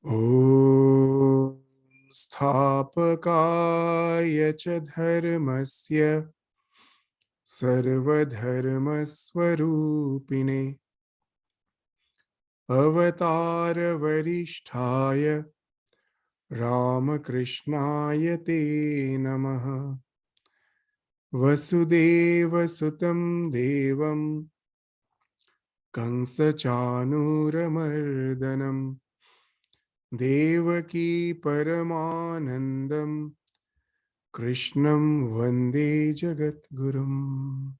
Om Sthapakaya cha dharmasya sarvadharmasvarupine avatara varishtaya Ramakrishnaya te namaha Vasudeva sutam devam Kansa chanuramardanam Devaki Paramanandam Krishnam Vande Jagat Gurum.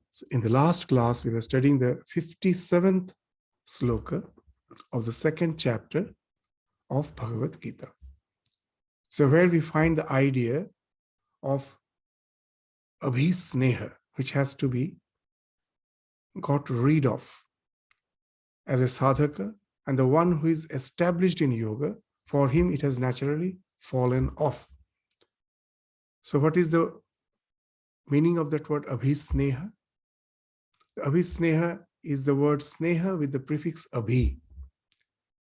So in the last class, we were studying the 57th sloka of the second chapter of Bhagavad Gita. So where we find the idea of abhisneha, which has to be got rid of as a sadhaka, and the one who is established in yoga, for him it has naturally fallen off. So what is the meaning of that word abhisneha? Abhisneha is the word sneha with the prefix abhi.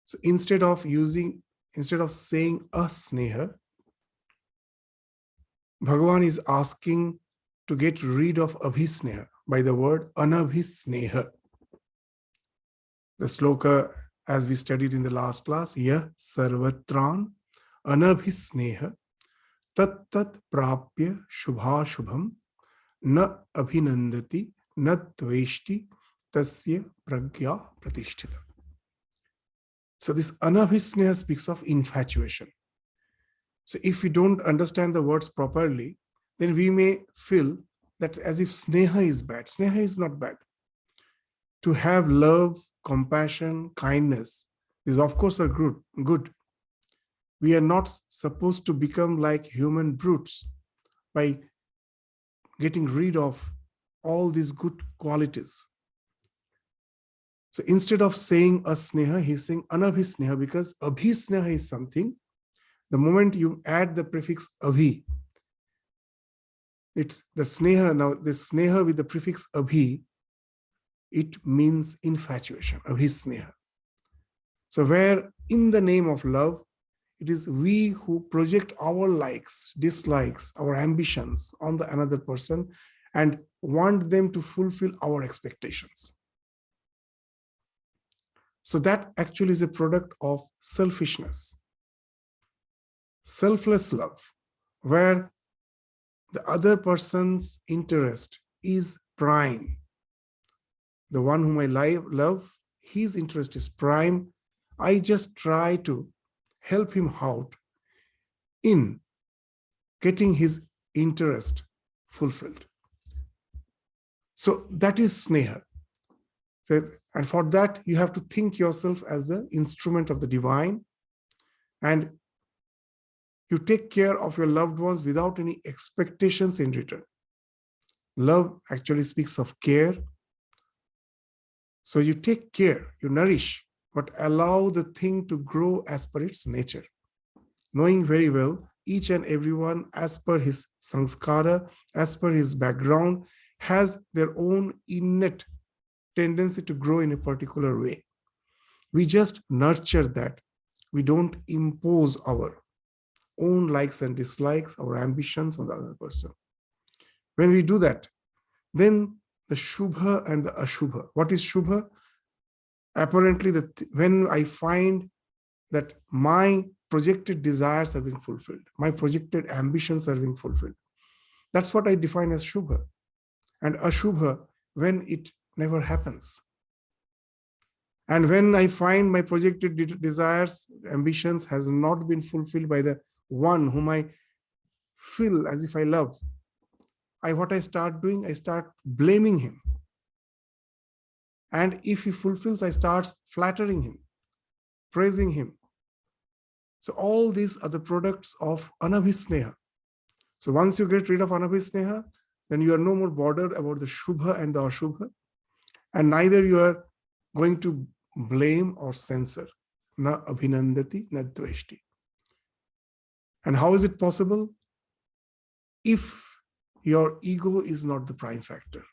So instead of saying asneha, Bhagavan is asking to get rid of abhisneha by the word anabhisneha. The sloka, as we studied in the last class, yah sarvatran anabhisneha tat prapya shubha shubham na abhinandati na tveshti tasya pragya pratishtita. So this anabhisneha speaks of infatuation. So if we don't understand the words properly, then we may feel that as if sneha is bad. Sneha is not bad. To have love, compassion, kindness, these of course are good. We are not supposed to become like human brutes by getting rid of all these good qualities. So instead of saying asneha, he's saying anabhisneha, because abhisneha is something. The moment you add the prefix abhi, it's the sneha. Now, this sneha with the prefix abhi, it means infatuation, abhisneha. So where in the name of love, it is we who project our likes, dislikes, our ambitions on the another person and want them to fulfill our expectations. So that actually is a product of selfishness. Selfless love, where the other person's interest is prime. The one whom I love, his interest is prime. I just try to help him out in getting his interest fulfilled. So that is sneha. And for that, you have to think yourself as the instrument of the divine, and you take care of your loved ones without any expectations in return. Love actually speaks of care. So you take care, you nourish, but allow the thing to grow as per its nature. Knowing very well, each and everyone, as per his sanskara, as per his background, has their own innate tendency to grow in a particular way. We just nurture that. We don't impose our own likes and dislikes, our ambitions on the other person. When we do that, then the shubha and the ashubha. What is shubha? Apparently, when I find that my projected desires are being fulfilled, my projected ambitions are being fulfilled, that's what I define as shubha. And ashubha, when it never happens. And when I find my projected desires, ambitions has not been fulfilled by the one whom I feel as if I love, what I start doing, I start blaming him. And if he fulfills, I start flattering him, praising him. So all these are the products of anabhisneha. So once you get rid of anabhisneha, then you are no more bothered about the shubha and the ashubha. And neither you are going to blame or censor. Na abhinandati, na dveshti. And how is it possible? If your ego is not the prime factor.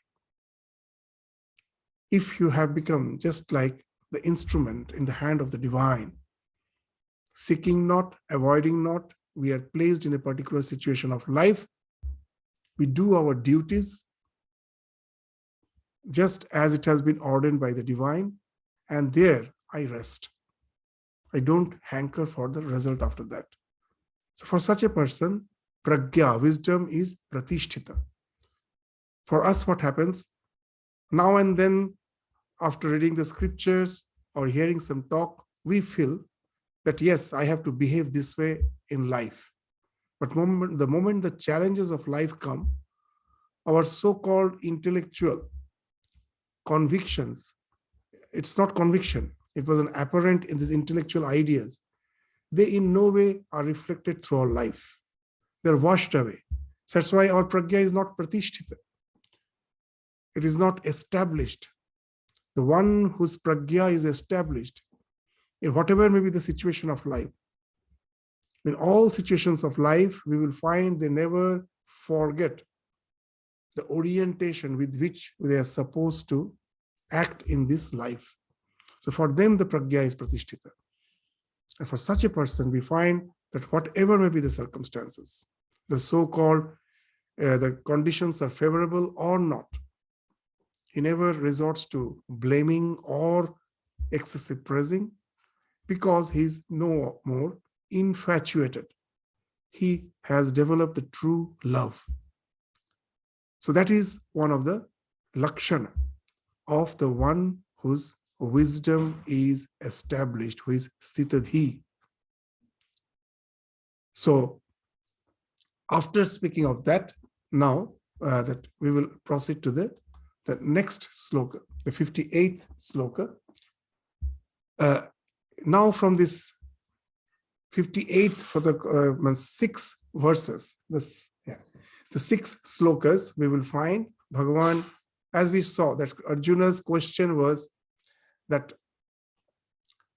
If you have become just like the instrument in the hand of the divine, seeking not, avoiding not, we are placed in a particular situation of life. We do our duties just as it has been ordained by the divine, and there I rest. I don't hanker for the result after that. So for such a person, pragya, wisdom, is pratishtita. For us, what happens? Now and then, after reading the scriptures or hearing some talk, we feel that yes, I have to behave this way in life. But the moment the challenges of life come, our so-called intellectual convictions, it's not conviction, it was an apparent in these intellectual ideas, they in no way are reflected through our life. They're washed away. So that's why our pragya is not pratishtita. It is not established. The one whose pragya is established in whatever may be the situation of life. In all situations of life, we will find they never forget the orientation with which they are supposed to act in this life. So for them, the pragya is pratishtita. And for such a person, we find that whatever may be the circumstances, the so-called, the conditions are favorable or not, he never resorts to blaming or excessive praising, because he is no more infatuated. He has developed the true love. So that is one of the lakshana of the one whose wisdom is established, who is sthitadhi. So after speaking of that, now that we will proceed to the next sloka, the 58th sloka. Now from this 58th for the 6 verses, the 6 slokas, we will find Bhagavan, as we saw that Arjuna's question was that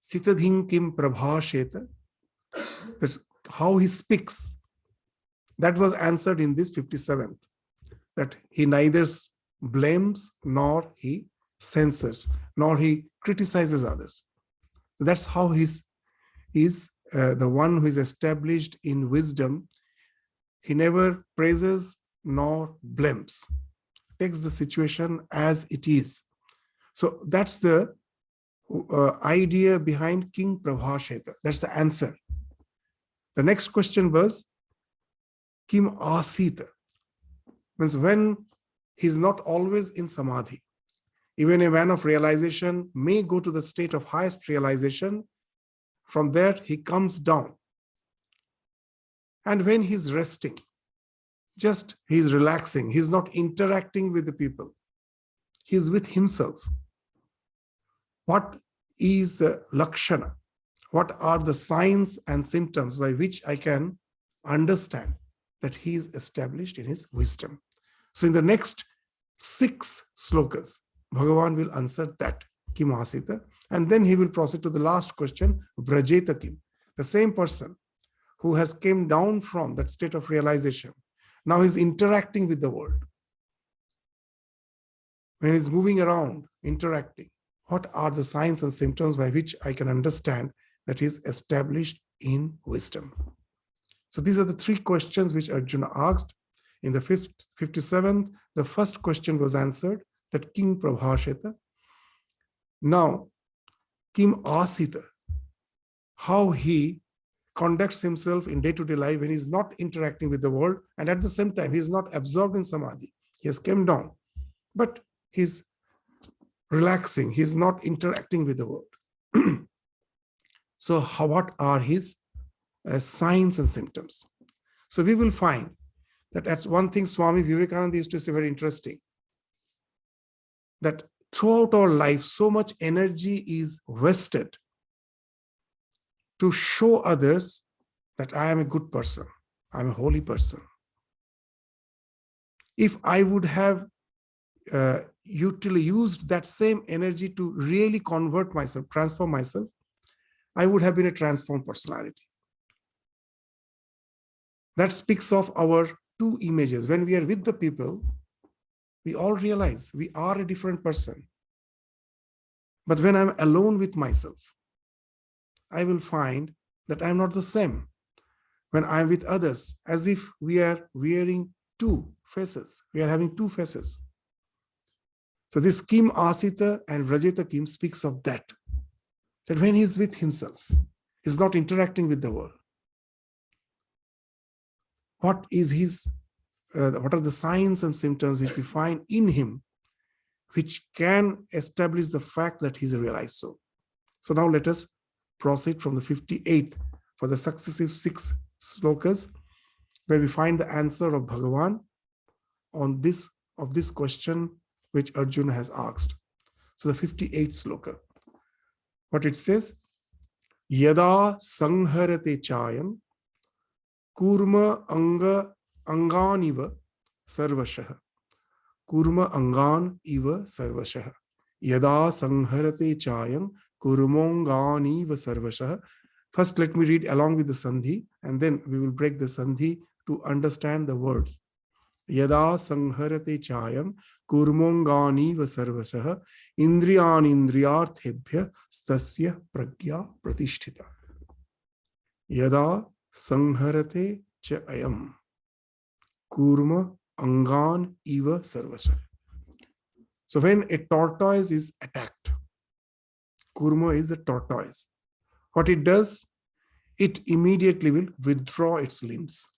Sitadhim kim prabhasheta, that how he speaks, that was answered in this 57th, that he neither blames nor he censors, nor he criticizes others. So that's how he's the one who is established in wisdom. He never praises nor blames, takes the situation as it is. So that's the idea behind King Prabhasheta. That's the answer. The next question was Kim Asita, means when he's not always in samadhi. Even a man of realization may go to the state of highest realization. From there, he comes down. And when he's resting, just he's relaxing, he's not interacting with the people, he's with himself. What is the lakshana? What are the signs and symptoms by which I can understand that he is established in his wisdom? So in the next 6 slokas, Bhagavan will answer that, Kim Asita, and then he will proceed to the last question, Brajeta Kim, the same person who has came down from that state of realization. Now he's interacting with the world. When he's moving around, interacting, what are the signs and symptoms by which I can understand that he is established in wisdom? So these are the 3 questions which Arjuna asked. In the 57th, the first question was answered, that King Prabhasheta. Now, Kim Asita, how he conducts himself in day-to-day life when he's not interacting with the world, and at the same time, he's not absorbed in samadhi. He has come down, but he's relaxing. He's not interacting with the world. So what are his signs and symptoms? So we will find that that's one thing Swami Vivekananda used to say, very interesting, that throughout our life, so much energy is wasted to show others that I am a good person, I'm a holy person. If I would have used that same energy to really convert myself, transform myself, I would have been a transformed personality. That speaks of our two images. When we are with the people, we all realize we are a different person. But when I'm alone with myself, I will find that I'm not the same. When I'm with others, as if we are wearing two faces, we are having two faces. So this Kim Asita and Rajita Kim speaks of that when he's with himself, he's not interacting with the world. What are the signs and symptoms which we find in him, which can establish the fact that he's a realized soul? So now let us proceed from the 58th for the successive 6 slokas, where we find the answer of Bhagavan on this question which Arjuna has asked. So the 58th sloka, what it says: Yada sangharate chayam kurma angan iva sarvashah. Kurma angan iva sarvashah. Yada sangharate chayam kurmongan iva sarvashah. First, let me read along with the sandhi, and then we will break the sandhi to understand the words. Yada sangharate chayam kurmongan iva sarvashah indriyan indriyarthebhya stasya pragya pratisthita. Yada sangharate chayam kurma angan iva sarvashah. So when a tortoise is attacked, kurma is a tortoise. What it does, it immediately will withdraw its limbs.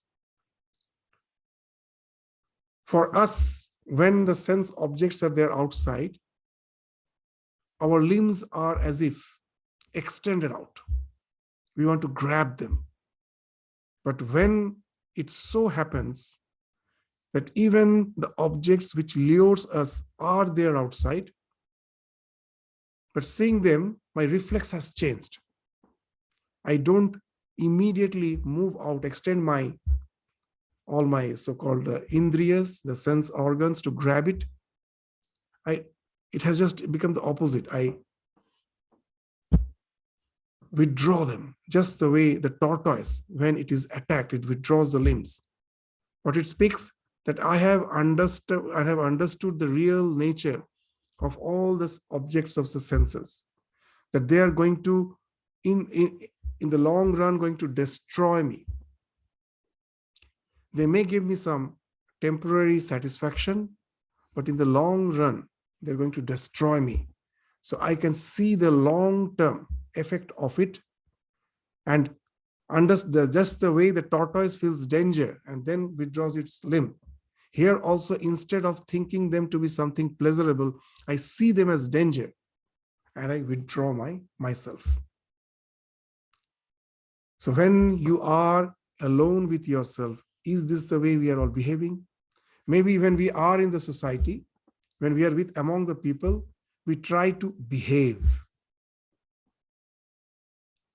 For us, when the sense objects are there outside, our limbs are as if extended out. We want to grab them. But when it so happens that even the objects which lures us are there outside, but seeing them, my reflex has changed. I don't immediately move out, extend all my so-called indriyas, the sense organs, to grab it. It has just become the opposite. I withdraw them, just the way the tortoise, when it is attacked, it withdraws the limbs. What it speaks, that I have understood the real nature of all the objects of the senses, that they are going to, in the long run, going to destroy me. They may give me some temporary satisfaction, but in the long run, they're going to destroy me. So I can see the long-term effect of it, and just the way the tortoise feels danger and then withdraws its limb. Here also, instead of thinking them to be something pleasurable, I see them as danger and I withdraw myself. So when you are alone with yourself, is this the way we are all behaving? Maybe when we are in the society, when we are among the people, we try to behave.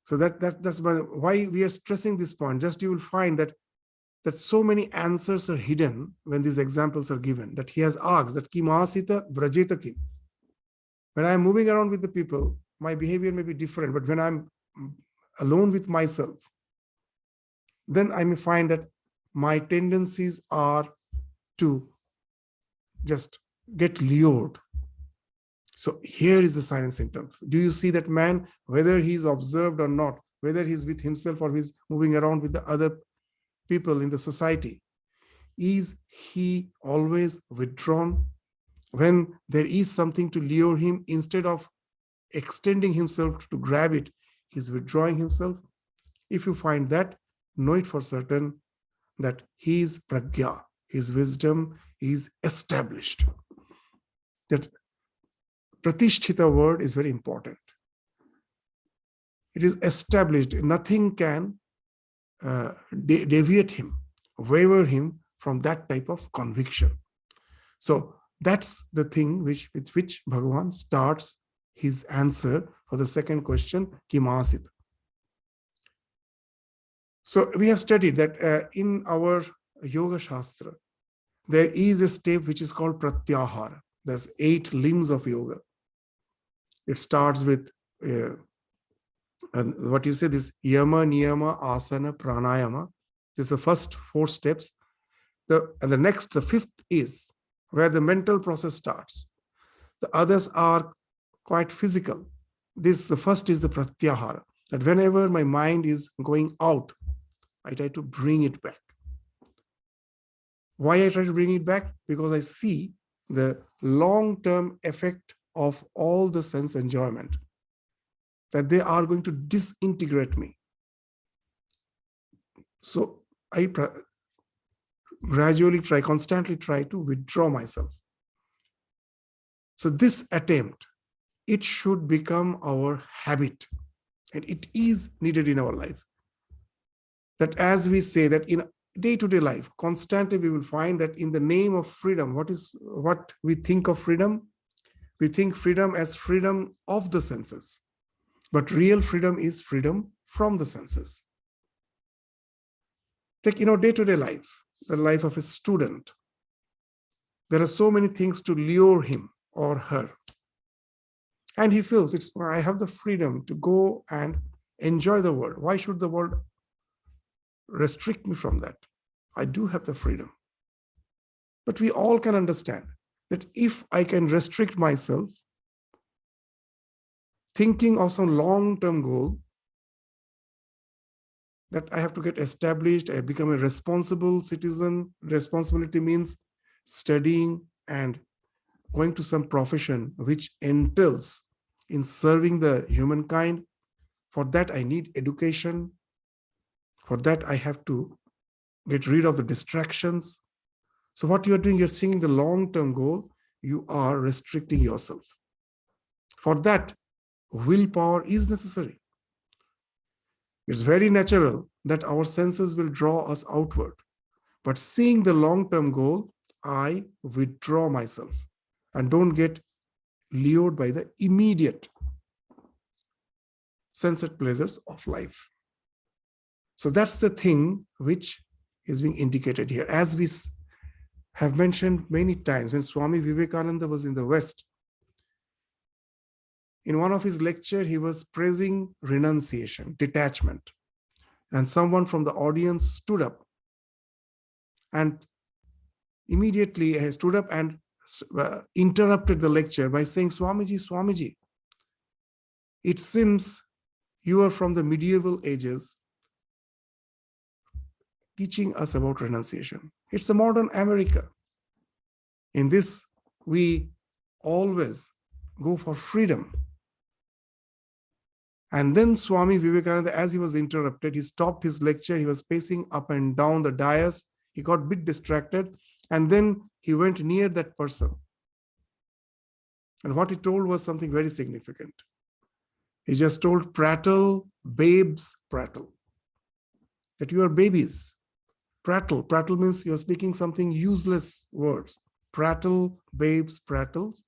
So that's why we are stressing this point. Just you will find that so many answers are hidden when these examples are given. That he has asked that Kim Asita Brajeta Kim. When I'm moving around with the people, my behavior may be different, but when I'm alone with myself, then I may find that my tendencies are to just get lured. So here is the sign and symptom. Do you see that man, whether he's observed or not, whether he's with himself or he's moving around with the other people in the society, is he always withdrawn? When there is something to lure him, instead of extending himself to grab it, he's withdrawing himself. If you find that, know it for certain that his pragya, his wisdom is established. That pratisthita word is very important. It is established. Nothing can deviate him, waver him from that type of conviction. So that's the thing with which Bhagavan starts his answer for the second question, Kimasit. So we have studied that in our Yoga Shastra, there is a step which is called Pratyahara. There's 8 limbs of yoga. It starts with and what you say, this yama, niyama, asana, pranayama. This is the first 4 steps. The 5th is where the mental process starts. The others are quite physical. The first is the pratyahara, that whenever my mind is going out, I try to bring it back. Why I try to bring it back? Because I see the long-term effect of all the sense enjoyment, that they are going to disintegrate me. So I constantly try to withdraw myself. So this attempt, it should become our habit, and it is needed in our life. That as we say that in day-to-day life, constantly we will find that in the name of freedom, what we think of freedom? We think freedom as freedom of the senses. But real freedom is freedom from the senses. Take, day-to-day life, the life of a student. There are so many things to lure him or her. And he feels, I have the freedom to go and enjoy the world. Why should the world restrict me from that? I do have the freedom. But we all can understand that if I can restrict myself, thinking of some long-term goal, that I have to get established, I become a responsible citizen. Responsibility means studying and going to some profession which entails in serving the humankind. For that, I need education. For that, I have to get rid of the distractions. So what you are doing, you're seeing the long-term goal, you are restricting yourself. For that, willpower is necessary. It's very natural that our senses will draw us outward. But seeing the long-term goal, I withdraw myself and don't get lured by the immediate sensate pleasures of life. So that's the thing which is being indicated here. As we have mentioned many times, when Swami Vivekananda was in the West, in one of his lectures, he was praising renunciation, detachment. And someone from the audience stood up and immediately stood up and interrupted the lecture by saying, Swamiji, it seems you are from the medieval ages teaching us about renunciation. It's a modern America. In this, we always go for freedom. And then Swami Vivekananda, as he was interrupted, he stopped his lecture. He was pacing up and down the dais. He got a bit distracted. And then he went near that person. And what he told was something very significant. He just told, prattle, babes, prattle. That you are babies. Prattle. Prattle means you're speaking something useless words. Prattle, babes, prattles.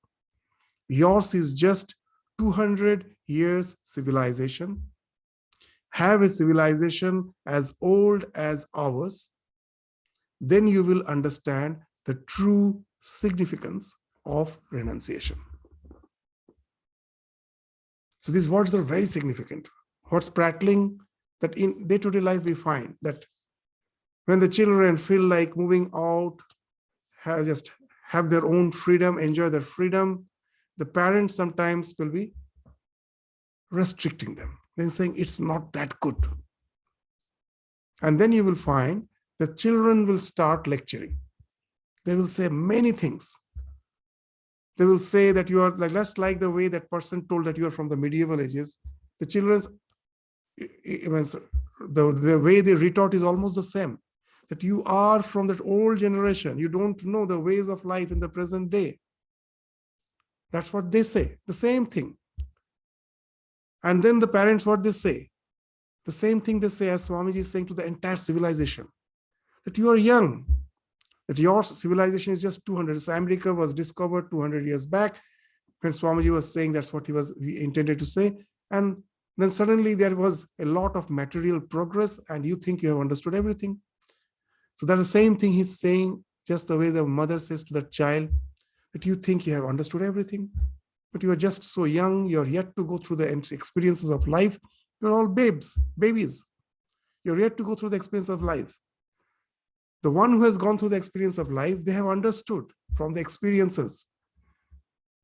Yours is just 200 years civilization. Have a civilization as old as ours. Then you will understand the true significance of renunciation. So these words are very significant. What's prattling? That in day-to-day life we find that when the children feel like moving out, have their own freedom, enjoy their freedom, the parents sometimes will be restricting them. Then saying it's not that good. And then you will find the children will start lecturing. They will say many things. They will say that you are just like the way that person told that you are from the medieval ages. The children's, the way they retort is almost the same. That you are from that old generation. You don't know the ways of life in the present day. That's what they say, the same thing. And then the parents, what they say? The same thing they say as Swamiji is saying to the entire civilization. That you are young, that your civilization is just 200. So America was discovered 200 years back. When Swamiji was saying that's what he intended to say. And then suddenly there was a lot of material progress and you think you have understood everything. So that's the same thing he's saying, just the way the mother says to the child, that you think you have understood everything, but you are just so young, you're yet to go through the experiences of life. You're all babies. You're yet to go through the experience of life. The one who has gone through the experience of life, they have understood from the experiences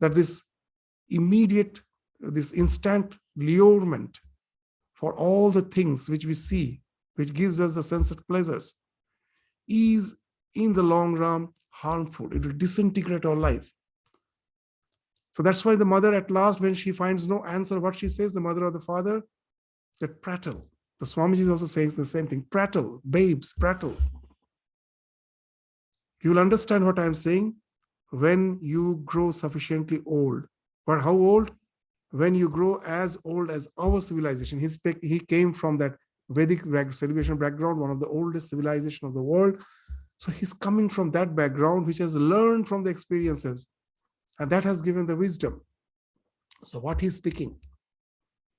that this immediate, this instant lurement for all the things which we see, which gives us the sensate pleasures, is in the long run harmful. It will disintegrate our life. So that's why the mother at last, when she finds no answer, what she says, the mother or the father, that prattle. The Swamiji is also saying the same thing. Prattle, babes, prattle. You will understand what I'm saying when you grow sufficiently old. But how old? When you grow as old as our civilization. He came from that Vedic civilization background, one of the oldest civilization of the world. So he's coming from that background, which has learned from the experiences. And that has given the wisdom. So what he's speaking,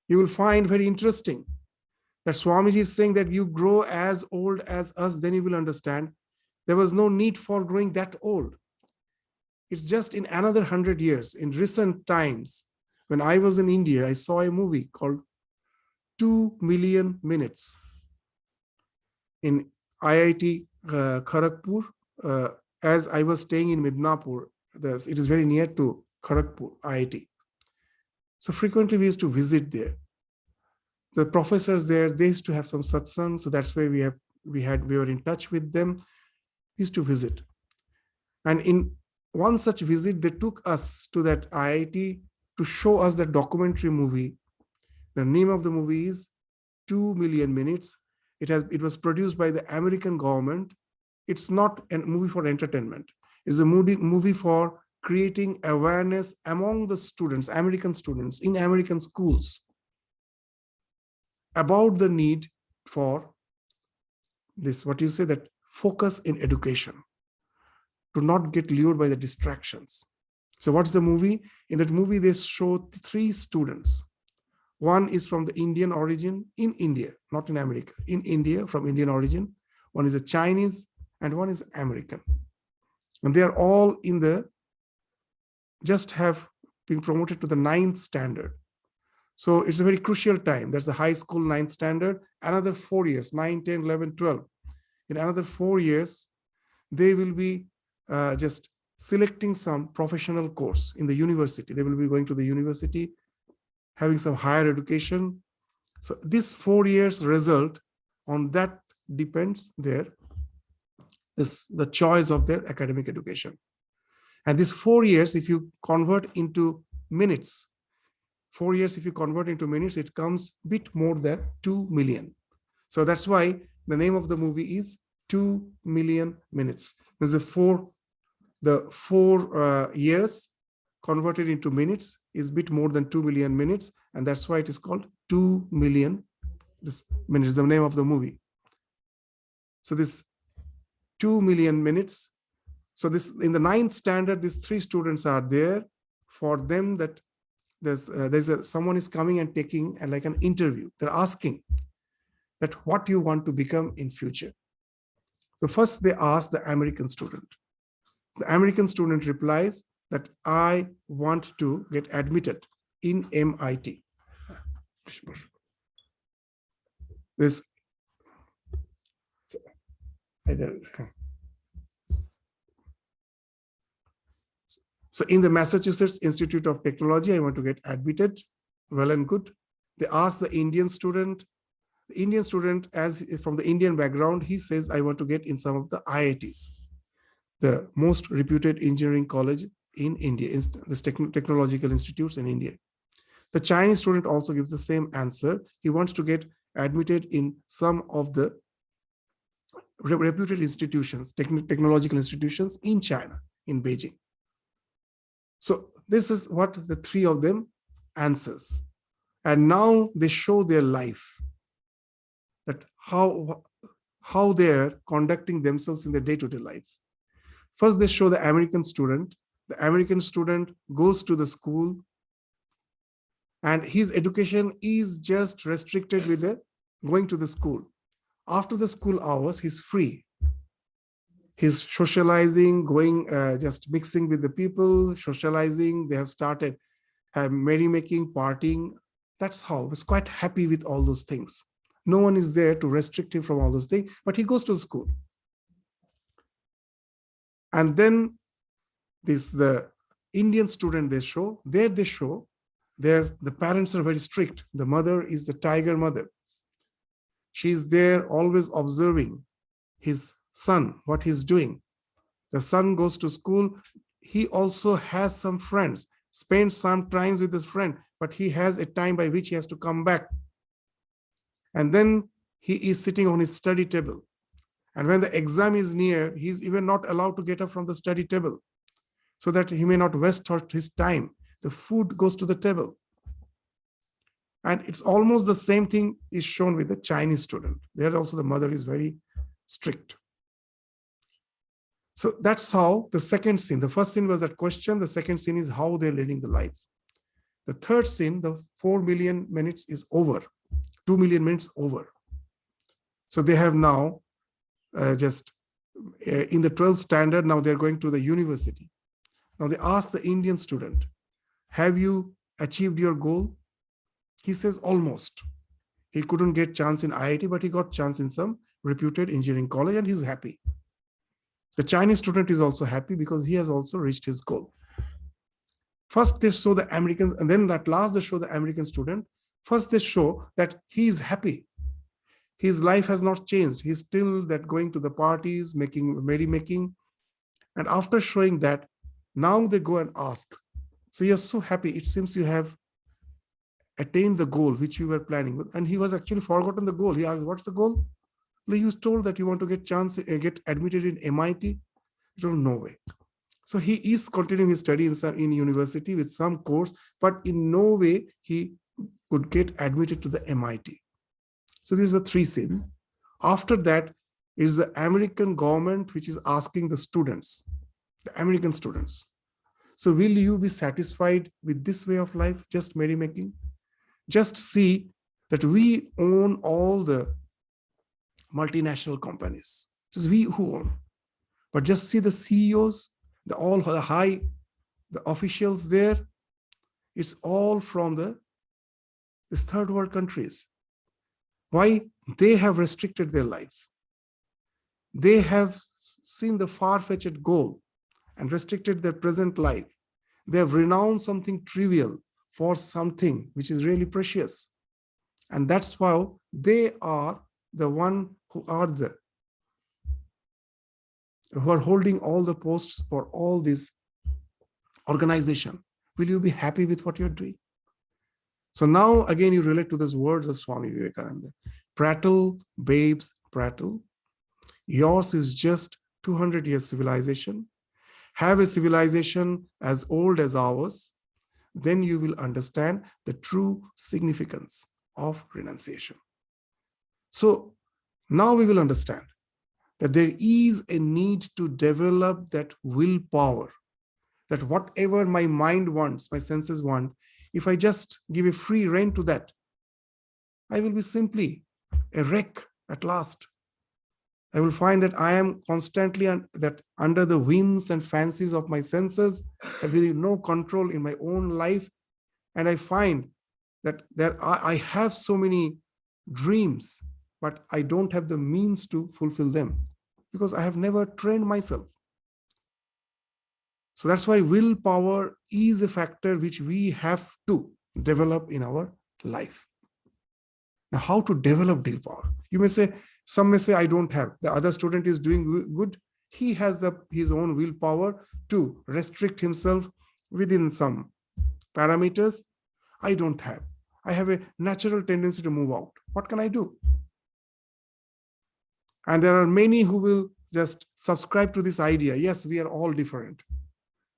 you will find very interesting that Swamiji is saying that you grow as old as us, then you will understand there was no need for growing that old. It's just in another 100 years. In recent times, when I was in India, I saw a movie called 2 Million Minutes in IIT Kharagpur. As I was staying in Midnapur, it is very near to Kharagpur, IIT. So frequently we used to visit there. The professors there, they used to have some satsang, so that's why we were in touch with them. We used to visit. And in one such visit, they took us to that IIT to show us the documentary movie. The name of the movie is 2 Million Minutes. It was produced by the American government. It's not a movie for entertainment. It's a movie for creating awareness among the students, American students in American schools, about the need for this, what you say, that focus in education, to not get lured by the distractions. So what's the movie? In that movie, they show 3 students. One is from the Indian origin in India, not in America, in India, from Indian origin. One is a Chinese and one is American. And they are all just have been promoted to the 9th standard. So it's a very crucial time. That's the high school 9th standard. Another 4 years, 9, 10, 11, 12. In another 4 years, they will be just selecting some professional course in the university. They will be going to the university, having some higher education. So this 4 years result, on that depends the choice of their academic education. And this 4 years, if you convert into minutes, 4 years, if you convert into minutes, it comes a bit more than 2 million. So that's why the name of the movie is 2 Million Minutes. There's the 4 years converted into minutes is a bit more than 2 million minutes. And that's why it is called 2 million minutes, the name of the movie. So this 2 million minutes. So this, in the 9th standard, these 3 students are there. For them, that someone is coming and taking like an interview. They're asking that what you want to become in future. So first they ask the American student. The American student replies that I want to get admitted in MIT. This So in the Massachusetts Institute of Technology, I want to get admitted. Well and good. They ask the Indian student. The Indian student, as from the Indian background, he says, I want to get in some of the IITs, the most reputed engineering college in India, the technological institutes in India. The Chinese student also gives the same answer. He wants to get admitted in some of the reputed institutions, technological institutions in China, in Beijing. So this is what the 3 of them answers. And now they show their life, that how they're conducting themselves in their day-to-day life. First, they show the American student. The American student goes to the school, and his education is just restricted with going to the school. After the school hours, he's free. He's socializing, going, just mixing with the people, socializing. They have started merrymaking, partying. That's how. He's quite happy with all those things. No one is there to restrict him from all those things, but he goes to school. And then the Indian student they show, the parents are very strict. The mother is the tiger mother. She's there always observing his son, what he's doing. The son goes to school. He also has some friends, spends some time with his friend, but he has a time by which he has to come back. And then he is sitting on his study table. And when the exam is near, he's even not allowed to get up from the study table so that he may not waste his time. The food goes to the table. And it's almost the same thing is shown with the Chinese student. There also the mother is very strict. So that's how the second scene, the first scene was that question. The second scene is how they're leading the life. The third scene, the 4 million minutes is over, 2 million minutes over. So they have now just in the 12th standard, now they're going to the university. Now they ask the Indian student, have you achieved your goal? He says almost. He couldn't get chance in IIT, but he got chance in some reputed engineering college and he's happy. The Chinese student is also happy because he has also reached his goal. First, they show the Americans, and then at last they show the American student. First, they show that he is happy. His life has not changed. He's still that going to the parties, making merrymaking. And after showing that, now they go and ask. So you're so happy. It seems you have attained the goal which you were planning with. And he was actually forgotten the goal. He asked, what's the goal? You told that you want to get admitted in MIT. You told no way. So he is continuing his study in university with some course, but in no way he could get admitted to the MIT. So this is the three scenes. After that is the American government, which is asking the students, the American students. So will you be satisfied with this way of life, just merrymaking? Just see that we own all the multinational companies. Just we who own. But just see the CEOs, the officials there. It's all from these third world countries. Why? They have restricted their life. They have seen the far-fetched goal and restricted their present life. They have renounced something trivial for something which is really precious. And that's why they are the one who are holding all the posts for all this organization. Will you be happy with what you're doing? So now again you relate to those words of Swami Vivekananda. Prattle, babes, prattle. Yours is just 200 years civilization. Have a civilization as old as ours. Then you will understand the true significance of renunciation. So now we will understand that there is a need to develop that willpower, that whatever my mind wants, my senses want, if I just give a free rein to that, I will be simply a wreck at last. I will find that I am constantly under the whims and fancies of my senses. I will have no control in my own life. And I find that I have so many dreams, but I don't have the means to fulfill them because I have never trained myself. So that's why willpower is a factor which we have to develop in our life. Now, how to develop willpower? You may say, some may say, I don't have. The other student is doing good. He has his own willpower to restrict himself within some parameters. I don't have. I have a natural tendency to move out. What can I do? And there are many who will just subscribe to this idea. Yes, we are all different.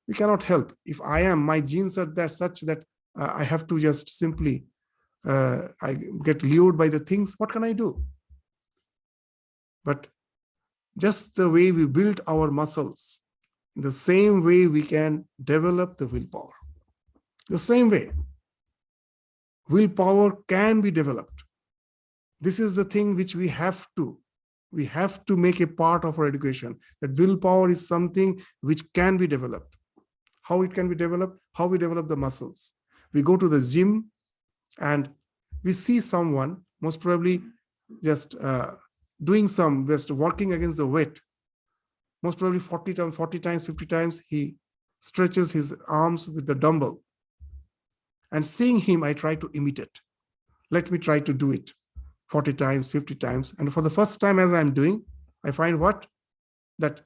We cannot help. If my genes are such that I have to just simply, I get lured by the things, what can I do? But just the way we build our muscles, in the same way we can develop the willpower. The same way, willpower can be developed. This is the thing which we have to We have to make a part of our education that willpower is something which can be developed. How it can be developed? How we develop the muscles. We go to the gym and we see someone, most probably just just working against the weight. Most probably 40 times, 50 times, he stretches his arms with the dumbbell. And seeing him, I try to imitate. Let me try to do it 40 times, 50 times. And for the first time as I'm doing, I find what? That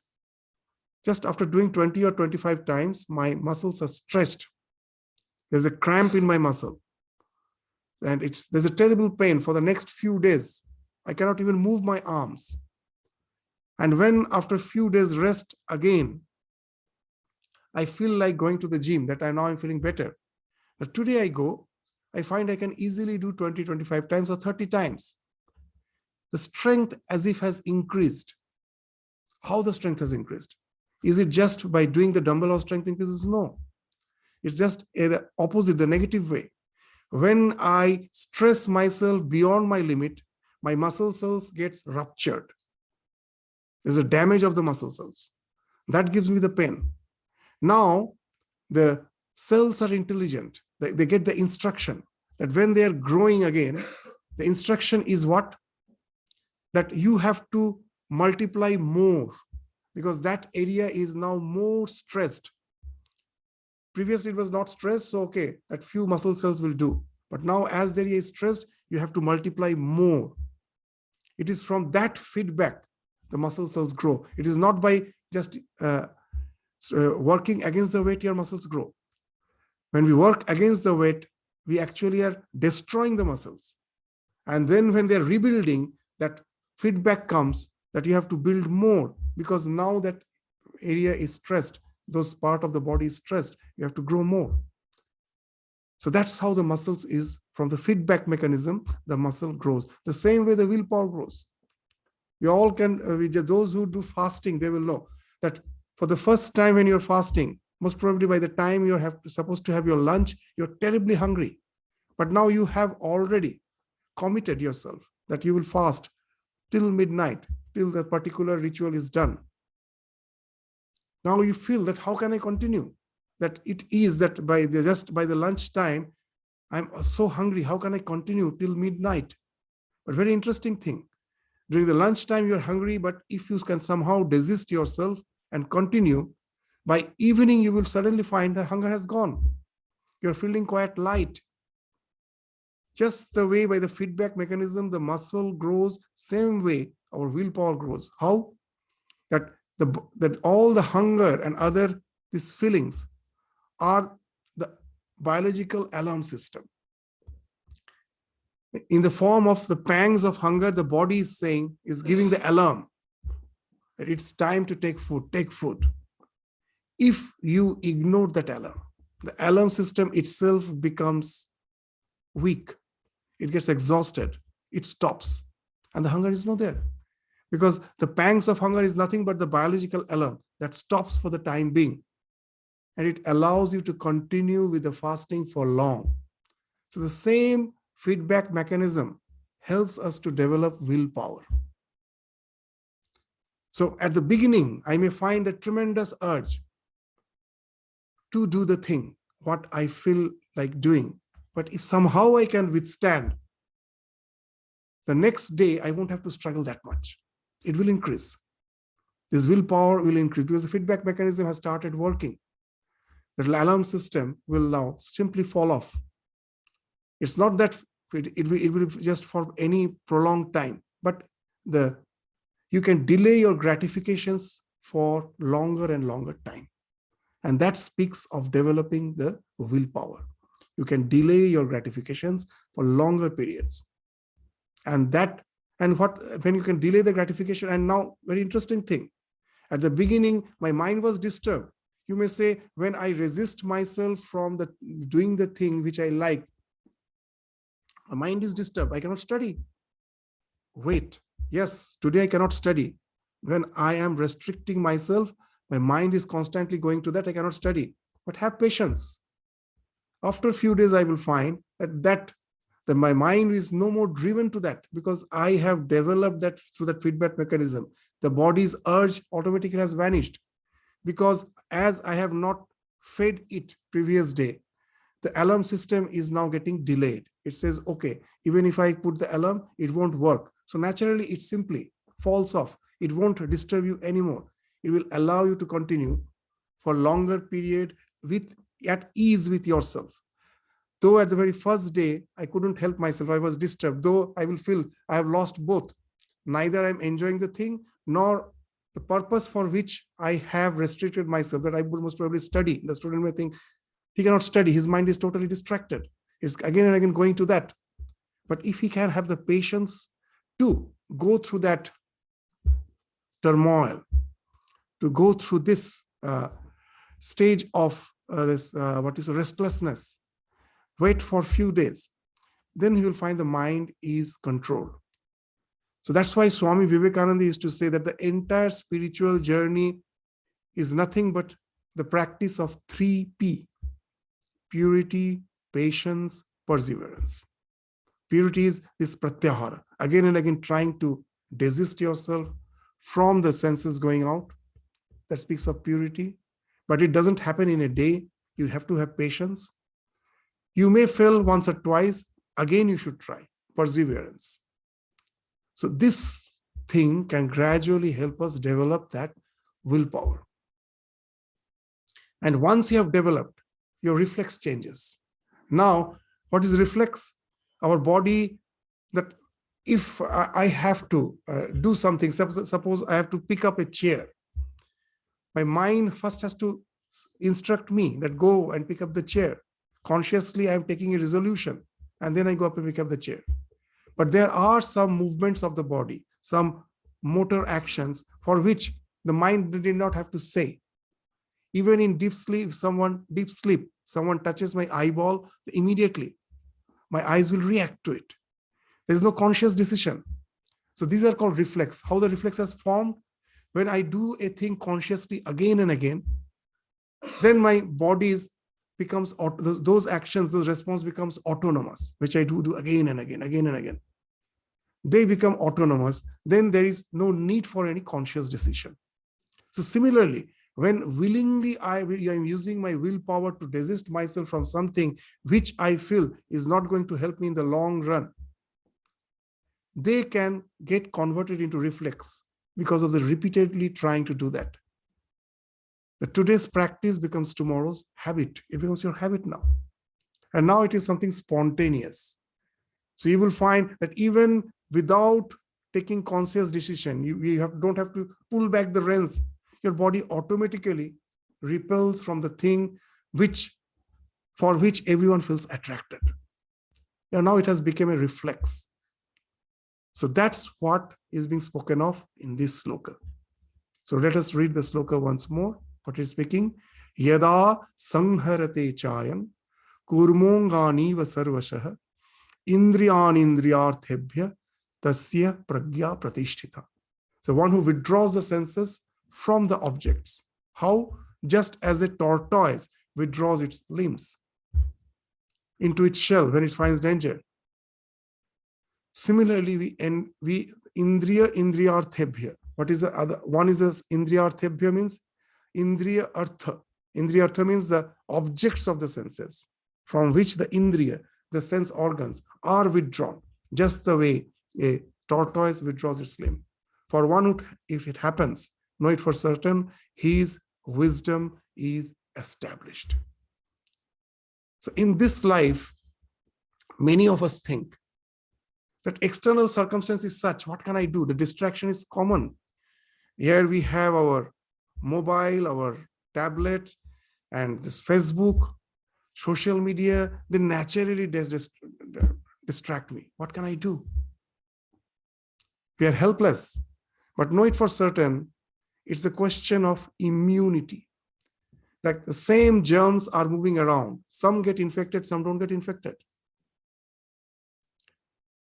just after doing 20 or 25 times, my muscles are stretched. There's a cramp in my muscle. And there's a terrible pain for the next few days. I cannot even move my arms. And when after a few days rest again, I feel like going to the gym, that I'm feeling better. But today I go, I find I can easily do 20, 25 times or 30 times. The strength as if has increased. How the strength has increased? Is it just by doing the dumbbell or strength increases? No. It's just the opposite, the negative way. When I stress myself beyond my limit, my muscle cells gets ruptured. There's a damage of the muscle cells. That gives me the pain. Now, the cells are intelligent. They get the instruction that when they are growing again, the instruction is what? That you have to multiply more because that area is now more stressed. Previously, it was not stressed, so okay, that few muscle cells will do. But now as the area is stressed, you have to multiply more. It is from that feedback the muscle cells grow. It is not by just working against the weight your muscles grow. When we work against the weight, we actually are destroying the muscles. And then when they're rebuilding, that feedback comes that you have to build more because now that area is stressed, those part of the body is stressed, you have to grow more. So that's how the muscles is. From the feedback mechanism, the muscle grows. The same way the willpower grows. We all can, those who do fasting, they will know that for the first time when you're fasting, most probably by the time you're supposed to have your lunch, you're terribly hungry. But now you have already committed yourself that you will fast till midnight, till the particular ritual is done. Now you feel that how can I continue? That it is that just by the lunchtime, I'm so hungry. How can I continue till midnight? But very interesting thing. During the lunchtime, you're hungry, but if you can somehow desist yourself and continue, by evening, you will suddenly find that hunger has gone. You're feeling quite light. Just the way by the feedback mechanism, the muscle grows, same way our willpower grows. How? That all the hunger and other these feelings are the biological alarm system. In the form of the pangs of hunger, the body is giving the alarm that it's time to take food, take food. If you ignore that alarm, the alarm system itself becomes weak. It gets exhausted. It stops. And the hunger is not there. Because the pangs of hunger is nothing but the biological alarm that stops for the time being. And it allows you to continue with the fasting for long. So the same feedback mechanism helps us to develop willpower. So at the beginning, I may find a tremendous urge to do the thing, what I feel like doing. But if somehow I can withstand, the next day I won't have to struggle that much. It will increase. This willpower will increase because the feedback mechanism has started working. The alarm system will now simply fall off. It's not that it will just for any prolonged time, but you can delay your gratifications for longer and longer time. And that speaks of developing the willpower. You can delay your gratifications for longer periods. And when you can delay the gratification, and now very interesting thing, at the beginning, my mind was disturbed. You may say, when I resist myself from doing the thing which I like, my mind is disturbed. I cannot study. Wait, yes, today I cannot study. When I am restricting myself, my mind is constantly going to that, I cannot study. But have patience. After a few days, I will find that Then my mind is no more driven to that because I have developed that through that feedback mechanism. The body's urge automatically has vanished because as I have not fed it previous day, the alarm system is now getting delayed. It says, okay, even if I put the alarm, it won't work. So naturally, it simply falls off. It won't disturb you anymore. It will allow you to continue for longer period at ease with yourself. Though at the very first day, I couldn't help myself. I was disturbed. Though I will feel I have lost both. Neither I'm enjoying the thing, nor the purpose for which I have restricted myself, that I would most probably study. The student may think he cannot study. His mind is totally distracted. It's again and again going to that. But if he can have the patience to go through that turmoil, to go through this stage of restlessness, wait for a few days, then he will find the mind is controlled. So that's why Swami Vivekananda used to say that the entire spiritual journey is nothing but the practice of 3P: purity, patience, perseverance. Purity is this pratyahara, again and again trying to desist yourself from the senses going out. That speaks of purity, but it doesn't happen in a day. You have to have patience. You may fail once or twice, again you should try. Perseverance. So this thing can gradually help us develop that willpower. And once you have developed, your reflex changes. Now, what is reflex? Our body, that if I have to do something, suppose I have to pick up a chair, my mind first has to instruct me that go and pick up the chair. Consciously, I'm taking a resolution, and then I go up and pick up the chair. But there are some movements of the body, some motor actions for which the mind did not have to say. Even in deep sleep, someone touches my eyeball, immediately my eyes will react to it. There's no conscious decision. So these are called reflex. How the reflex has formed? When I do a thing consciously again and again, then my body's becomes, those actions, those response becomes autonomous, which I do again and again. They become autonomous. Then there is no need for any conscious decision. So similarly, when willingly I am using my willpower to desist myself from something which I feel is not going to help me in the long run, they can get converted into reflex because of the repeatedly trying to do that. The today's practice becomes tomorrow's habit. It becomes your habit now. And now it is something spontaneous. So you will find that even without taking conscious decision, you don't have to pull back the reins. Your body automatically repels from the thing for which everyone feels attracted. And now it has become a reflex. So that's what is being spoken of in this sloka. So let us read the sloka once more. What is speaking? Yada sangharate chayam kurmongani va sarvashah indriyanindriyarthebhya tasya pragya pratishtita. So one who withdraws the senses from the objects. How? Just as a tortoise withdraws its limbs into its shell when it finds danger. Similarly, we indriyarthebhya. What is the other? One is indriyarthebhya means indriya artha. Indriya artha means the objects of the senses from which the indriya, the sense organs, are withdrawn, just the way a tortoise withdraws its limb. For one who, if it happens, know it for certain, his wisdom is established. So in this life, many of us think that external circumstance is such, what can I do? The distraction is common. Here we have our mobile, our tablet, and this Facebook, social media, they naturally distract me. What can I do? We are helpless. But know it for certain, it's a question of immunity. Like the same germs are moving around. Some get infected, some don't get infected.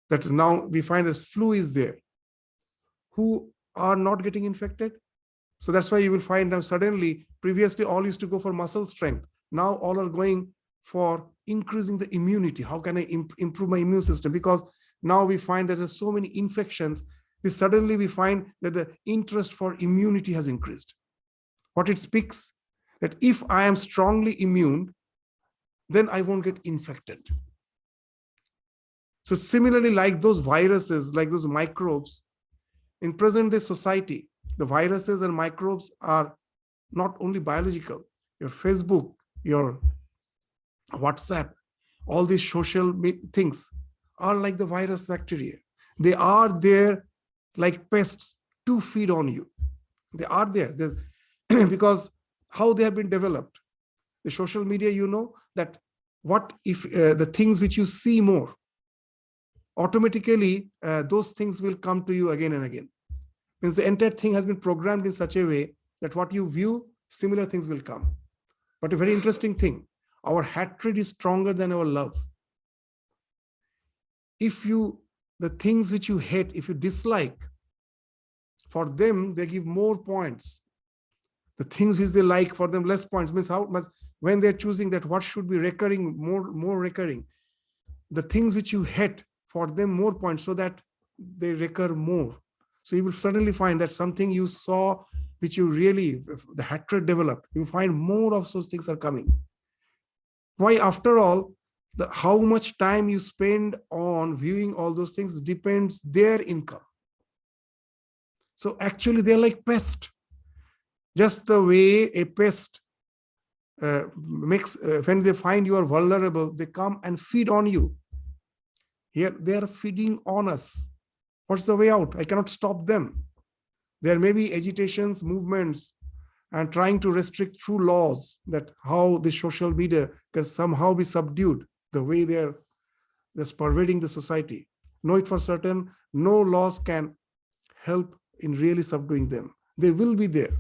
That now we find this flu is there. Who are not getting infected? So that's why you will find now suddenly, previously all used to go for muscle strength. Now all are going for increasing the immunity. How can I improve my immune system? Because now we find that there's so many infections. Suddenly we find that the interest for immunity has increased. What it speaks, that if I am strongly immune, then I won't get infected. So similarly, like those viruses, like those microbes, in present day society, the viruses and microbes are not only biological. Your Facebook, your WhatsApp, all these social things are like the virus bacteria. They are there like pests to feed on you. They are there because how they have been developed. The social media, you know, that what if the things which you see more, automatically those things will come to you again and again. Means the entire thing has been programmed in such a way that what you view, similar things will come. But a very interesting thing, our hatred is stronger than our love. If the things which you hate, if you dislike, for them, they give more points. The things which they like, for them, less points. Means how much, when they're choosing that what should be recurring, more recurring, the things which you hate, for them, more points, so that they recur more. So you will suddenly find that something you saw, which you really, the hatred developed, you find more of those things are coming. Why? After all, how much time you spend on viewing all those things depends their income. So actually they're like pest. Just the way a pest when they find you are vulnerable, they come and feed on you. Here they are feeding on us. What's the way out? I cannot stop them. There may be agitations, movements, and trying to restrict through laws that how the social media can somehow be subdued, the way they're pervading the society. Know it for certain, no laws can help in really subduing them. They will be there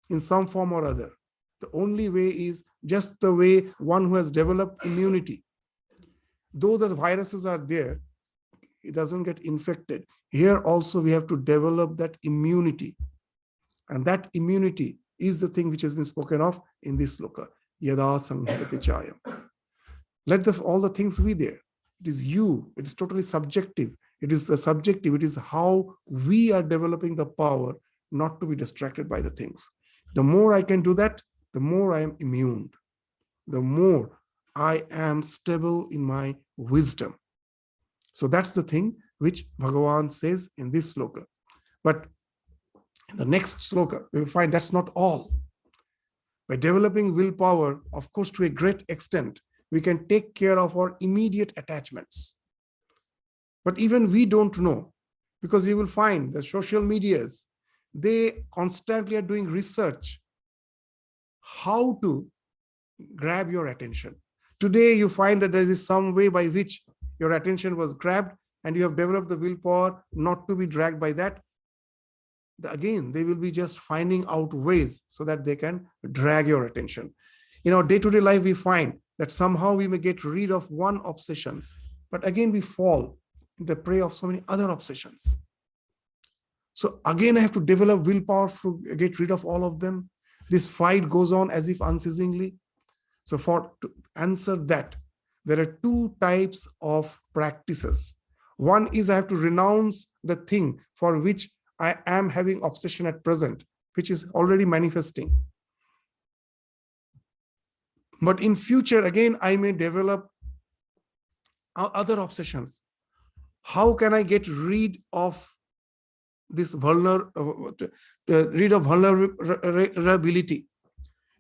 in some form or other. The only way is just the way one who has developed immunity. Though the viruses are there, it doesn't get infected. Here also we have to develop that immunity. And that immunity is the thing which has been spoken of in this sloka. Yada sanghati chayam. Let all the things be there. It is you. It is totally subjective. It is subjective. It is how we are developing the power not to be distracted by the things. The more I can do that, the more I am immune. The more I am stable in my wisdom. So that's the thing which Bhagavan says in this sloka. But in the next sloka, we will find that's not all. By developing willpower, of course, to a great extent, we can take care of our immediate attachments. But even we don't know, because you will find the social medias, they constantly are doing research how to grab your attention. Today, you find that there is some way by which your attention was grabbed and you have developed the willpower not to be dragged by that. Again, they will be just finding out ways so that they can drag your attention. In our day-to-day life, we find that somehow we may get rid of one obsessions, but again, we fall in the prey of so many other obsessions. So again, I have to develop willpower to get rid of all of them. This fight goes on as if unceasingly. So to answer that, there are two types of practices. One is I have to renounce the thing for which I am having obsession at present, which is already manifesting. But in future, again, I may develop other obsessions. How can I get rid of this vulnerability?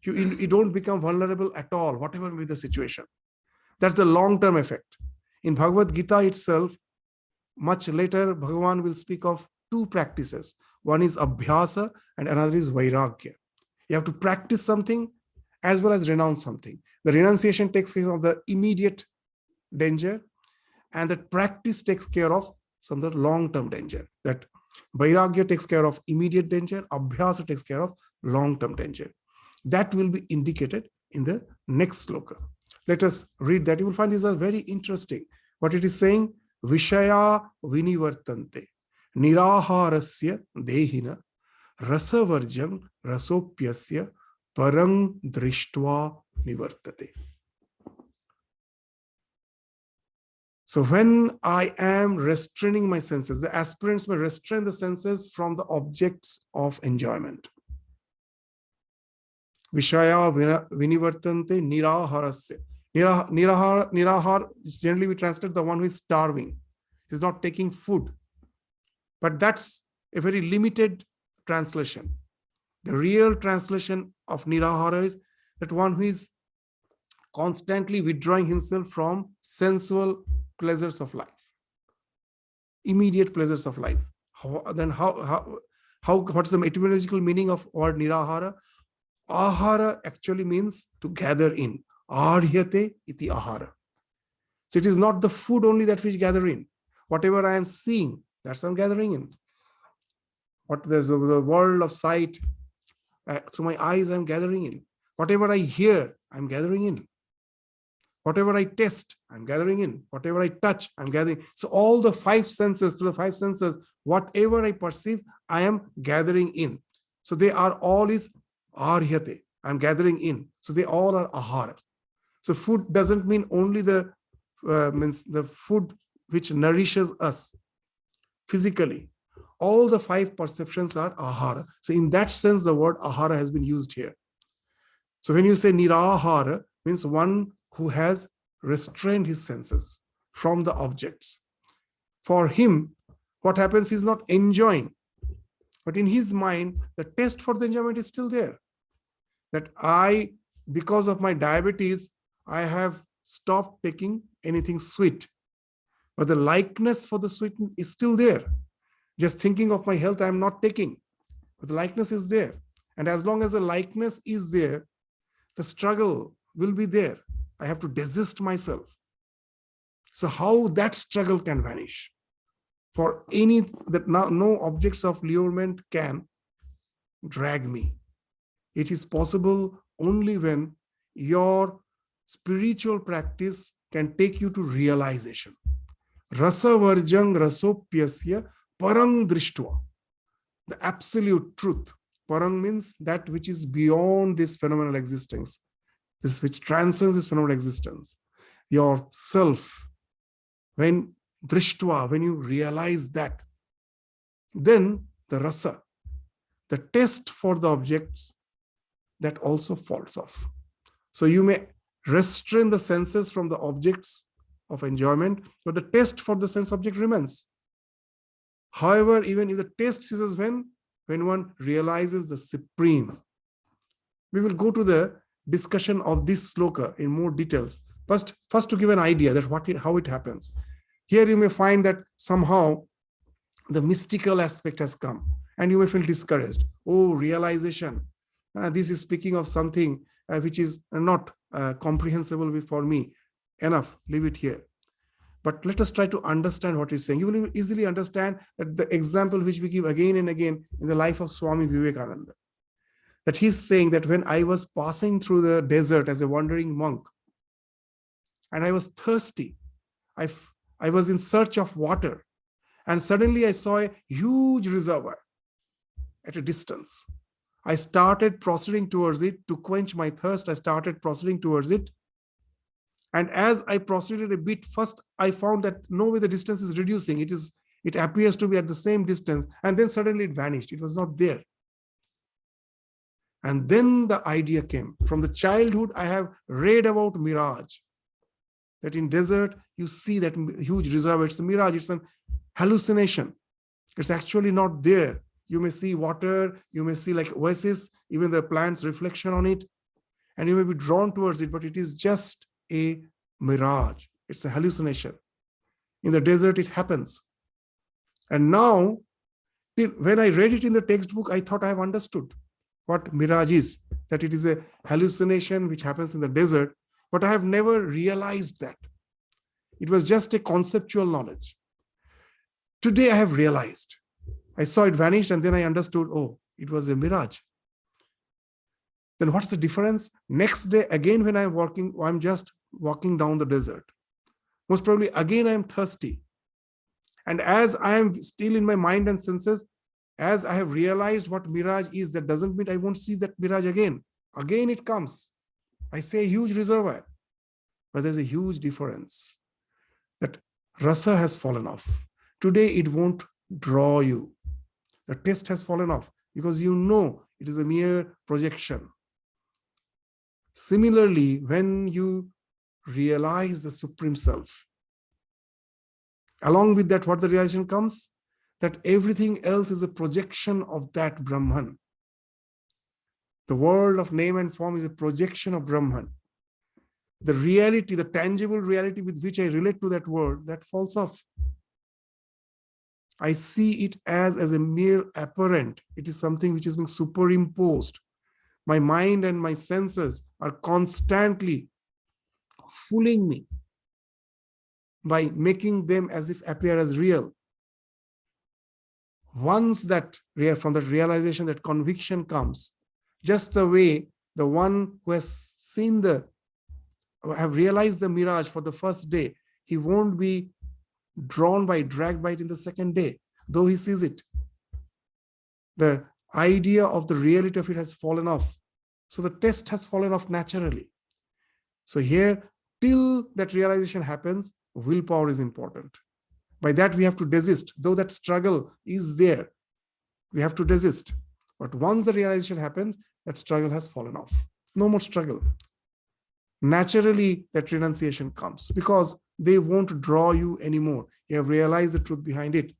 You don't become vulnerable at all, whatever be the situation. That's the long-term effect. In Bhagavad Gita itself, much later, Bhagavan will speak of two practices. One is abhyasa and another is vairagya. You have to practice something as well as renounce something. The renunciation takes care of the immediate danger, and that practice takes care of some of the long-term danger. That vairagya takes care of immediate danger, abhyasa takes care of long-term danger. That will be indicated in the next sloka. Let us read that. You will find these are very interesting. What it is saying, Vishaya vinivartante, niraharasya dehina, rasavarjam rasopyasya parang drishtva nivartate. So when I am restraining my senses, the aspirants may restrain the senses from the objects of enjoyment. Vishaya vinivartante niraharasya. Nirahar, generally we translate the one who is starving. He's not taking food. But that's a very limited translation. The real translation of nirahara is that one who is constantly withdrawing himself from sensual pleasures of life, immediate pleasures of life. What's the etymological meaning of word nirahara? Ahara actually means to gather in. Arhyate iti ahara. So it is not the food only that we gather in. Whatever I am seeing, that's what I'm gathering in. What there's the world of sight, through my eyes, I'm gathering in. Whatever I hear, I'm gathering in. Whatever I taste, I'm gathering in. Whatever I touch, I'm gathering. So all the five senses, through the five senses, whatever I perceive, I am gathering in. So they are all is arhyate. I'm gathering in. So they all are ahara. So food doesn't mean only the means the food which nourishes us physically. All the five perceptions are ahara. So in that sense, the word ahara has been used here. So when you say nirahara, means one who has restrained his senses from the objects. For him, what happens is not enjoying, but in his mind, the taste for the enjoyment is still there. That because of my diabetes, I have stopped taking anything sweet. But the likeness for the sweet is still there. Just thinking of my health, I'm not taking. But the likeness is there. And as long as the likeness is there, the struggle will be there. I have to desist myself. So how that struggle can vanish? For any that no objects of allurement can drag me. It is possible only when your spiritual practice can take you to realization. Rasa varjang rasopyasya parang drishtva. The absolute truth. Parang means that which is beyond this phenomenal existence. This which transcends this phenomenal existence. Your self. When drishtva, when you realize that, then the rasa, the taste for the objects, that also falls off. So you may restrain the senses from the objects of enjoyment, but the taste for the sense object remains. However, even if the taste ceases when one realizes the supreme. We will go to the discussion of this sloka in more details. First to give an idea that how it happens. Here you may find that somehow the mystical aspect has come and you may feel discouraged. Oh, realization. This is speaking of something which is not comprehensible for me. Enough, leave it here. But let us try to understand what he's saying. You will easily understand that the example which we give again and again in the life of Swami Vivekananda. That he's saying that when I was passing through the desert as a wandering monk, and I was thirsty, I was in search of water, and suddenly I saw a huge reservoir at a distance. I started proceeding towards it to quench my thirst. I started proceeding towards it. And as I proceeded a bit, first I found that no way the distance is reducing. It appears to be at the same distance. And then suddenly it vanished. It was not there. And then the idea came. From the childhood, I have read about mirage. That in desert, you see that huge reservoir. It's a mirage. It's an hallucination. It's actually not there. You may see water. You may see like oasis, even the plant's reflection on it. And you may be drawn towards it, but it is just a mirage. It's a hallucination. In the desert, it happens. And now, when I read it in the textbook, I thought I have understood what mirage is, that it is a hallucination which happens in the desert, but I have never realized that. It was just a conceptual knowledge. Today, I have realized. I saw it vanish and then I understood, oh, it was a mirage. Then what's the difference? Next day, again, when I'm just walking down the desert. Most probably, again, I am thirsty. And as I am still in my mind and senses, as I have realized what mirage is, that doesn't mean I won't see that mirage again. Again, it comes. I say a huge reservoir. But there's a huge difference. That Rasa has fallen off. Today it won't draw you. The taste has fallen off because you know it is a mere projection. Similarly, when you realize the Supreme Self, along with that, what the realization comes? That everything else is a projection of that Brahman. The world of name and form is a projection of Brahman. The reality, the tangible reality with which I relate to that world, that falls off. I see it as a mere apparent. It is something which is being superimposed. My mind and my senses are constantly fooling me by making them as if appear as real. Once that from that realization, that conviction comes, just the way the one who has seen have realized the mirage for the first day, he won't be dragged by it in the second day, though he sees it. The idea of the reality of it has fallen off. So the test has fallen off naturally. So here, till that realization happens, willpower is important. By that, we have to desist. Though that struggle is there, we have to desist. But once the realization happens, that struggle has fallen off. No more struggle. Naturally, that renunciation comes because they won't draw you anymore. You have realized the truth behind it.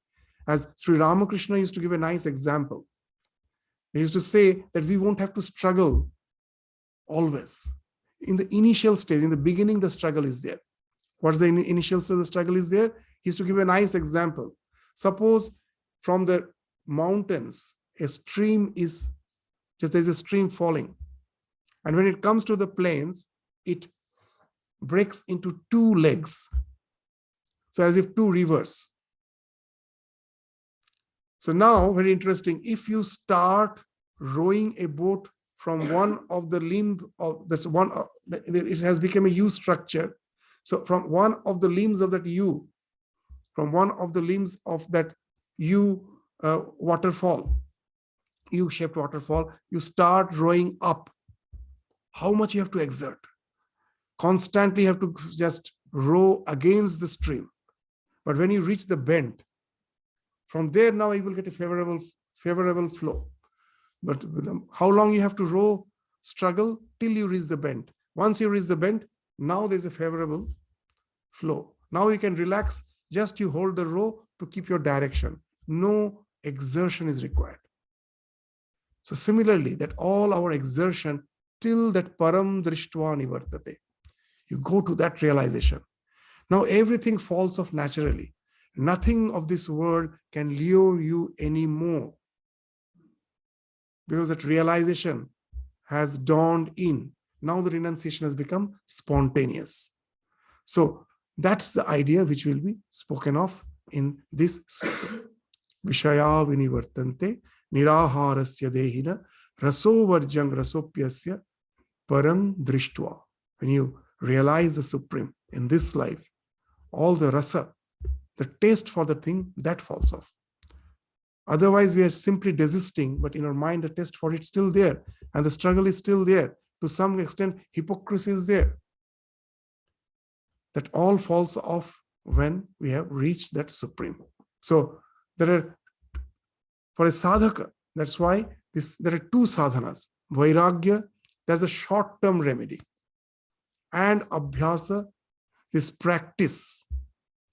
As Sri Ramakrishna used to give a nice example. He used to say that we won't have to struggle always. In the initial stage, in the beginning, the struggle is there. What's the initial stage? The struggle is there. He used to give a nice example. Suppose from the mountains, a stream is, just there's a stream falling. And when it comes to the plains, it breaks into two legs. So as if two rivers. So now, very interesting, if you start rowing a boat from one of the limbs of that's one, it has become a U structure. So from one of the limbs of that U, from one of the limbs of that U waterfall, U-shaped waterfall, you start rowing up. How much you have to exert? Constantly have to just row against the stream. But when you reach the bend, from there now you will get a favorable flow. But how long you have to row, struggle till you reach the bend. Once you reach the bend, now there's a favorable flow. Now you can relax, just you hold the row to keep your direction. No exertion is required. So similarly, that all our exertion till that param drishtva nivartate. You go to that realization. Now everything falls off naturally. Nothing of this world can lure you anymore. Because that realization has dawned in. Now the renunciation has become spontaneous. So that's the idea which will be spoken of in this Vishaya vinivartante niraharasya dehina raso varjang rasopyasya param drishtva. When you realize the Supreme in this life, all the rasa, the taste for the thing, that falls off. Otherwise, we are simply desisting, but in our mind, the taste for it is still there, and the struggle is still there. To some extent, hypocrisy is there. That all falls off when we have reached that Supreme. So there are, for a sadhaka, that's why there are two sadhanas. Vairagya, there's a short-term remedy. And abhyasa, this practice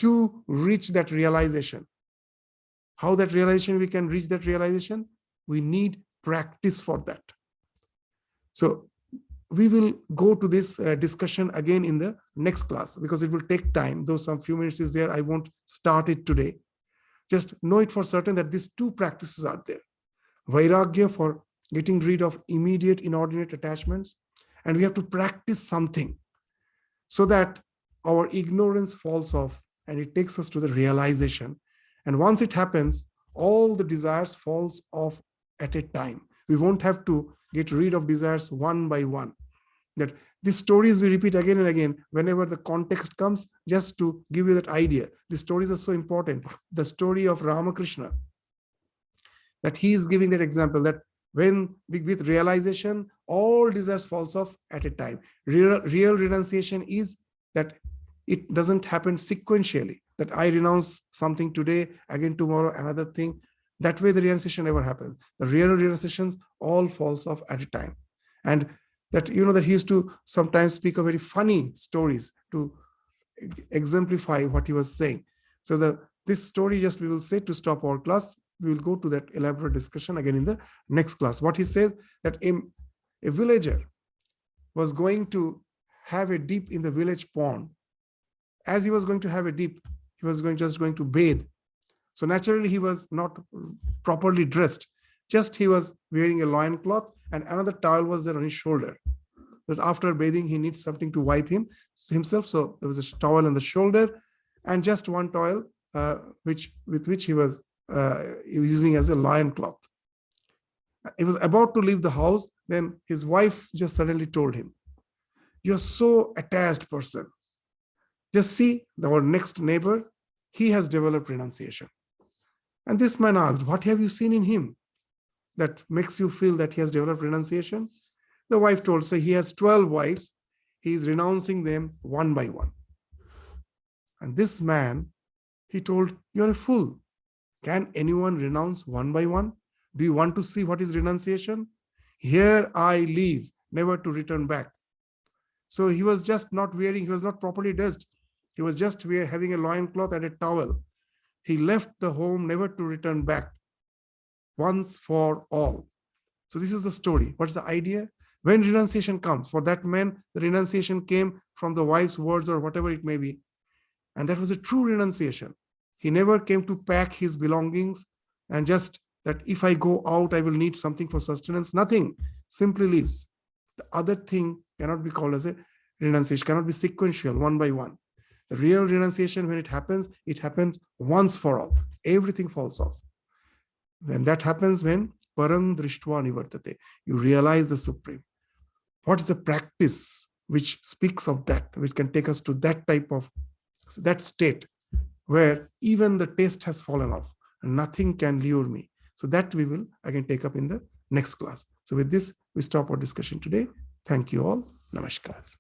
to reach that realization. How that realization, we can reach that realization? We need practice for that. So we will go to this discussion again in the next class because it will take time. Though some few minutes is there, I won't start it today. Just know it for certain that these two practices are there. Vairagya for getting rid of immediate inordinate attachments. And we have to practice something so that our ignorance falls off and it takes us to the realization. And once it happens, all the desires falls off at a time. We won't have to get rid of desires one by one. That these stories we repeat again and again whenever the context comes, just to give you that idea. These stories are so important. The story of Ramakrishna, that he is giving that example that when with realization, all desires falls off at a time. Real renunciation is that it doesn't happen sequentially. that I renounce something today, again tomorrow another thing. That way the renunciation never happens. The real renunciations all falls off at a time. And that, that he used to sometimes speak of very funny stories to exemplify what he was saying. So this story just we will say to stop our class. We will go to that elaborate discussion again in the next class. What he said, that a villager was going to have a dip in the village pond. As he was going to have a dip, he was just going to bathe. So naturally, he was not properly dressed. Just he was wearing a loincloth and another towel was there on his shoulder. But after bathing, he needs something to wipe himself. So there was a towel on the shoulder and just one towel, with which he was using as a loincloth. He was about to leave the house. Then his wife just suddenly told him, "You're so attached person. Just see our next neighbor, he has developed renunciation." And this man asked, "What have you seen in him that makes you feel that he has developed renunciation?" The wife told, "Say he has 12 wives. He is renouncing them one by one." And this man, he told, "You're a fool. Can anyone renounce one by one? Do you want to see what is renunciation? Here I leave, never to return back." So he was just not wearing, he was not properly dressed. He was just having a loincloth and a towel. He left the home, never to return back, once for all. So this is the story. What's the idea? When renunciation comes, for that man, the renunciation came from the wife's words or whatever it may be. And that was a true renunciation. He never came to pack his belongings and just that if I go out, I will need something for sustenance. Nothing. Simply leaves. The other thing cannot be called as a renunciation, cannot be sequential, one by one. The real renunciation, when it happens once for all. Everything falls off. When that happens, when param drishtva nivartate, you realize the Supreme. What is the practice which speaks of that, which can take us to that type of, that state where even the taste has fallen off and nothing can lure me. So that we will again take up in the next class. So with this, we stop our discussion today. Thank you all. Namaskar.